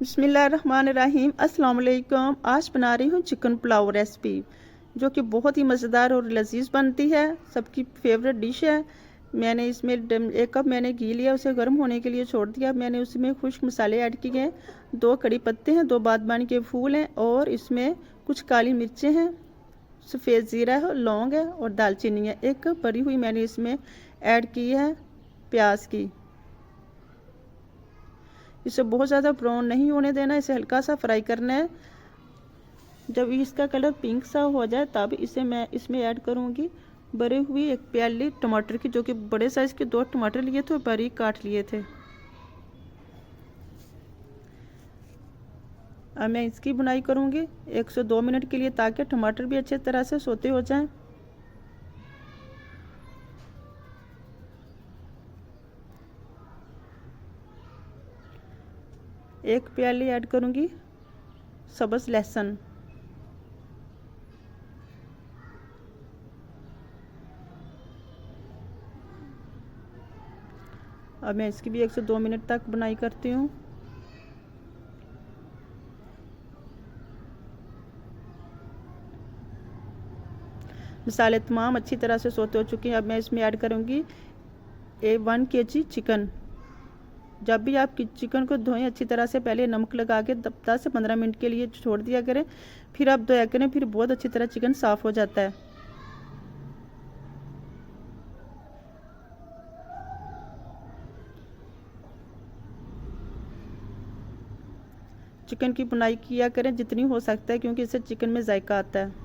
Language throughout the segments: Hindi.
बिस्मिल्लाहिर्रहमानिर्रहीम। अस्सलाम वालेकुम। आज बना रही हूँ चिकन पुलाव रेसिपी, जो कि बहुत ही मज़ेदार और लजीज बनती है। सबकी फेवरेट डिश है। मैंने इसमें 1 कप मैंने घी लिया, उसे गर्म होने के लिए छोड़ दिया। मैंने उसमें खुश्क मसाले ऐड किए हैं। 2 कड़ी पत्ते हैं, 2 बादबानी के फूल हैं और इसमें कुछ काली मिर्चें हैं, सफ़ेद ज़ीरा है, लौंग है और दालचीनी है। 1 कप भरी हुई मैंने इसमें ऐड की है प्याज की। इसे बहुत ज़्यादा ब्राउन नहीं होने देना, इसे हल्का सा फ्राई करना है। जब इसका कलर पिंक सा हो जाए तब इसे मैं इसमें ऐड करूँगी भरी हुई 1 प्याली टमाटर की, जो कि बड़े साइज़ के 2 टमाटर लिए थे और बारीक काट लिए थे। अब मैं इसकी बुनाई करूँगी 1 से 2 मिनट के लिए, ताकि टमाटर भी अच्छे तरह से सोते हो जाएं। एक प्याली ऐड करूँगी सब्ज़ लहसुन। अब मैं इसकी भी 1 से 2 मिनट तक बुनाई करती हूँ। मसाले तमाम अच्छी तरह से सोते हो चुके हैं। अब मैं इसमें ऐड करूँगी 1 kg चिकन। जब भी आप चिकन को धोएं अच्छी तरह से, पहले नमक लगा के 10 से 15 मिनट के लिए छोड़ दिया करें, फिर आप धोया करें, फिर बहुत अच्छी तरह चिकन साफ़ हो जाता है। चिकन की बुनाई किया करें जितनी हो सकता है, क्योंकि इससे चिकन में जायका आता है।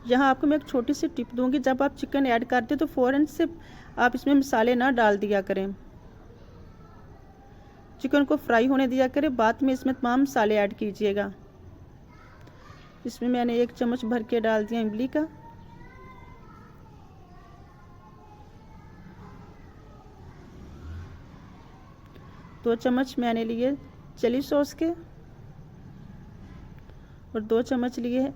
यहाँ आपको मैं एक छोटी सी टिप दूंगी, जब आप चिकन ऐड करते तो फ़ौरन से आप इसमें मसाले ना डाल दिया करें। चिकन को फ्राई होने दिया करें, बाद में इसमें तमाम मसाले ऐड कीजिएगा। इसमें मैंने 1 चम्मच भर के डाल दिया इमली का, दो चम्मच मैंने लिए चिली सॉस के और 2 चम्मच लिए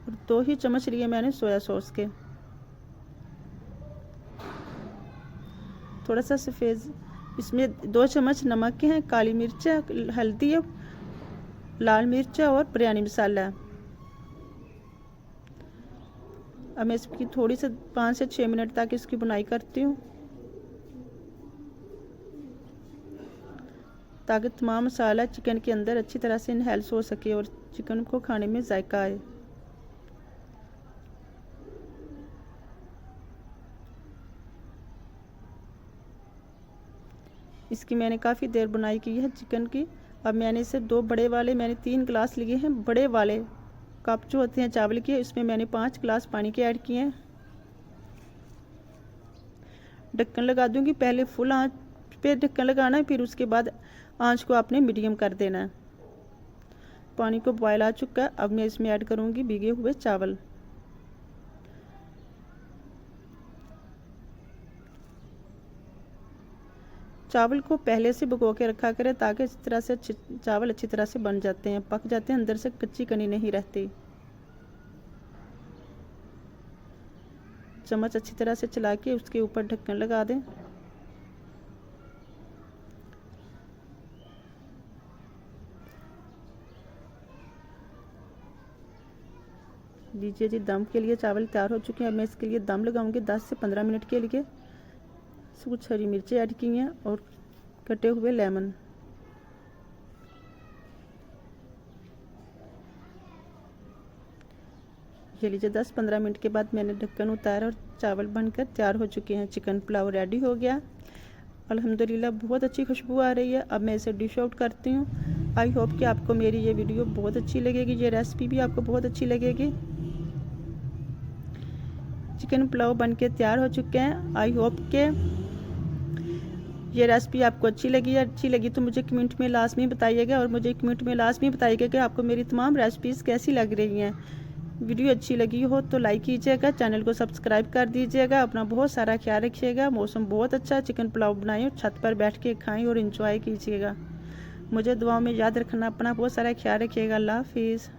और 2 ही चम्मच लिए मैंने सोया सॉस के। थोड़ा सा सफ़ेद, इसमें 2 चम्मच नमक के हैं, काली मिर्च, हल्दी, लाल मिर्च और बिरयानी मसाला। अब मैं इसकी थोड़ी से 5 से 6 मिनट तक इसकी बुनाई करती हूँ, ताकि तमाम मसाला चिकन के अंदर अच्छी तरह से इनहेल्स हो सके और चिकन को खाने में जायका आए। इसकी मैंने काफ़ी देर बुनाई की है चिकन की। अब मैंने इसे 2 बड़े वाले, मैंने 3 गिलास लिए हैं बड़े वाले कप जो होते हैं चावल के, इसमें मैंने 5 गिलास पानी के ऐड किए हैं। ढक्कन लगा दूंगी, पहले फुल आंच पे ढक्कन लगाना है, फिर उसके बाद आंच को आपने मीडियम कर देना है। पानी को बॉयल आ चुका है। अब मैं इसमें ऐड करूंगी भीगे हुए चावल। चावल को पहले से भिगो के रखा करें, ताकि इस तरह से चावल अच्छी तरह से बन जाते हैं, पक जाते हैं, अंदर से कच्ची कनी नहीं रहती। चम्मच अच्छी तरह से चला के उसके ऊपर ढक्कन लगा दें। लीजिए जी, दम के लिए चावल तैयार हो चुके हैं। अब मैं इसके लिए दम लगाऊंगी 10 से 15 मिनट के लिए। कुछ हरी मिर्ची ऐड की हैं और कटे हुए लेमन। ये लीजिए, 10-15 मिनट के बाद मैंने ढक्कन उतारा और चावल बनकर तैयार हो चुके हैं। चिकन पुलाव रेडी हो गया अल्हम्दुलिल्लाह। बहुत अच्छी खुशबू आ रही है। अब मैं इसे डिश आउट करती हूँ। आई होप कि आपको मेरी ये वीडियो बहुत अच्छी लगेगी, ये रेसिपी भी आपको बहुत अच्छी लगेगी। चिकन पुलाव बनके तैयार हो चुके हैं। आई होप के ये रेसिपी आपको अच्छी लगी तो मुझे कमेंट में लाजमी बताइएगा, और मुझे कमेंट में लाजमी बताइएगा कि आपको मेरी तमाम रेसिपीज़ कैसी लग रही हैं। वीडियो अच्छी लगी हो तो लाइक कीजिएगा, चैनल को सब्सक्राइब कर दीजिएगा। अपना बहुत सारा ख्याल रखिएगा। मौसम बहुत अच्छा, चिकन पुलाव बनाएं और छत पर बैठ के खाएं और इंजॉय कीजिएगा। मुझे दुआओं में याद रखना, अपना बहुत सारा ख्याल रखिएगा। अल्लाह हाफिज़।